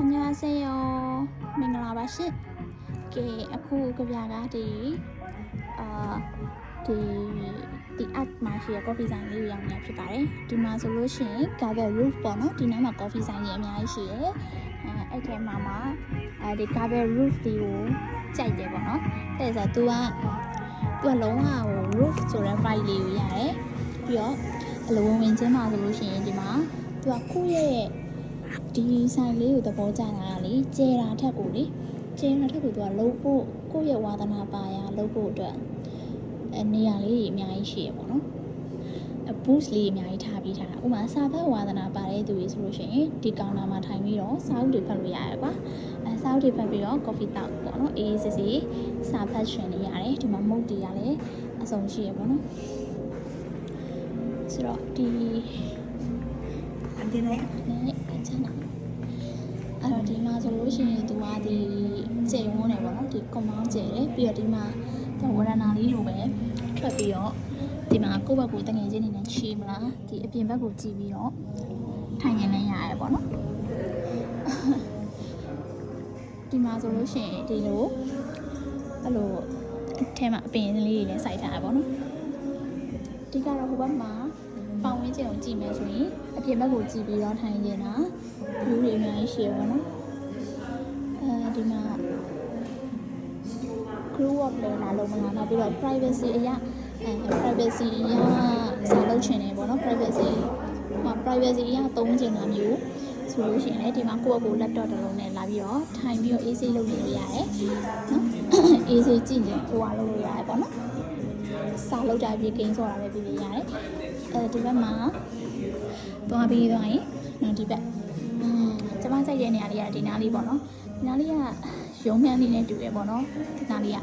안녕하세요. 민글라바시. aku kebiasaan di art masih coffee sign လေးရောင်းနေဖြစ်ပါတယ်ဒီမှာဆိုလို့ရှိရင် Gavel Roof ပေါ့နော်ဒီနားမှာ coffee sign ကြီးအများကြီးရှိတယ်အဲ့ထဲမှာဒီ Gavel Roof ဒီကိုကြိုက်တယ်ပေါ့နော်အဲ့ဒါဆိုသူကလုံးဝဟို roof ဆိုတဲ့ vibe လေးကိုရတယ်ပြီးတော့အလိုဝင်ချင်းမှာဆိုလို့ရှိရင်ဒီမှာသူကကိုယ့်ရဲ့ဒီဆိုင်လေးကိုသဘောကျတာလေကျဲတာထက်ကိုလေကျဲတာထက်ကိုသူကလုံးဖို့ကိုယ့်ရဲ့ဝါသနာပါရလုံးဖို့အတွက်နေရာလေးအများကြီးရှိရပေါ့နော်boost လေးအများကြီးထားပြီးထားတာဥပမာစာဖတ်ဝါသနာပါတဲ့သူတွေဆိုလို့ရှိရင်ဒီကောင်တာမှာထိုင်ပြီးတော့စာအုပ်တွေဖတ်လို့ရတယ်ကွာစာအုပ်တွေဖတ်ပြီးတော့ coffee တောက်ပေါ့နော်အေးစစ်စစ်စာဖတ်ရှင်နေရတယ်ဒီမှာမုတ်တွေကလည်းအစုံရှိရပေါ့နော်ဆိုတော့ဒီ안되네 괜찮아အဲ့တော့ဒီမှာဆိုလို့ရှိရင်သူကဒီကျယ်ဝန်းနေပေါ့နော်ဒီကွန်မောင်းကျယ်တယ်ပြီးတော့ဒီမှာဝရဏာလေးလိုပဲထွက်ပြီးတော့ဒီမှာကိုယ့်ဘက်ကိုတငယ်ချင်းနေနဲ့ချီမလားဒီအပြင်ဘက်ကိုကြည့်ပြီးတော့ထိုင်နေလည်းရတယ်ပေါ့နော်ဒီမှာဆိုလို့ရှိရင်ဒီလိုအဲ့လိုအထဲမှာအပင်လေးတွေလည်းစိုက်ထားရပေါ့နော်ဒီကတော့ဟိုဘက်မှာပေါင်ဝင်းကျင်ကိုကြည့်မယ်ဆိုရင်အပြင်ဘက်ကိုကြည့်ပြီးတော့ထိုင်နေတာ view တွေအများကြီးရှိရပါတော့ဒီမှာ crew work လည်းလာလို့မလားနောက်ပြီးတော့ privacy အရာ privacy အရာစာလုပ်ချင်တယ်ပေါ့နော် privacy အရာသုံးချင်တာမျိုးဆိုလို့ရှိရင်လည်းဒီမှာကိုယ့်အကို laptop တစ်လုံးနဲ့လာပြီးတော့ထိုင်ပြီးတော့ AC လုပ်နေလို့ရတယ်နော် AC ကြည့်ရင်ဟိုဟာလုပ်လို့ရတယ်ပေါ့နော်စာလုပ်တာပြီးဂိမ်းဆော့တာပဲပြီးရတယ်ဒီဘက်မှာသွားပြီးသွားရင်ဒီဘက်ကျွန်မစိုက်တဲ့နေရာလေးကဒီနားလေးပေါ့နော်ဒီနားလေးကရုံးခန်းလေးနဲ့တူတယ်ပေါ့နော်ဒီနားလေးက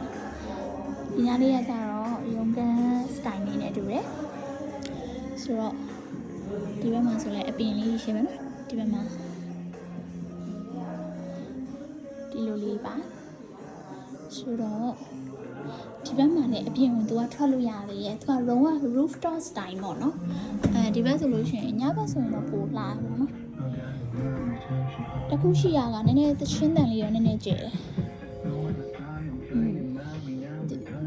ကျတော့ရုံးခန်း style လေးနဲ့တူတယ်ဆိုတော့ဒီဘက်မှာဆိုလဲအပင်လေးရှိမယ်နော်ဒီဘက်မှာဒီလိုလေးပါဆိုတော့ဒီဘက်မှာလည်းအပြင်ကိုသူကထွက်လို့ရတယ်ရဲ့သူကလုံးဝ rooftop style ပေါ့နော်ဒီဘက်ဆိုလို့ရှိရင်ညဘက်ဆိုရင်တော့ပိုလှပါနော်တခုရှိရကနည်းနည်းသချင်းတန်လေးရောနည်းနည်းကျဲတယ်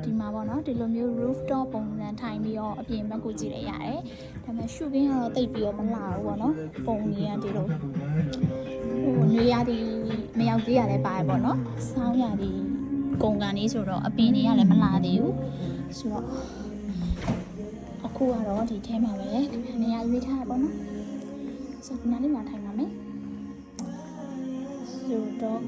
ဒီမှာပေါ့နော်ဒီလိုမျိုး rooftop ပုံစံထိုင်ပြီးတော့အပြင်ဘက်ကိုကြည့်လိုက်ရတယ်ဒါပေမဲ့ရှုခင်းကတော့တိတ်ပြီးတော့မလှဘူးပေါ့နော်ပုံကြီးကဒီလိုဟိုနေရာဒီမရောက်သေးရလဲပါတယ်ပေါ့နော်စောင်းရဒီကုန်ကန်လေးဆိုတော့အပင်တွေကလည်းမလှသေးဘူးဆိုတော့အခုကတော့ဒီထဲမှာပဲနေရာရွေးထားရပေါ့နော်ဆိုတော့ဒီနားလေးမှာထိုင်ပါမယ်ဆိုတော့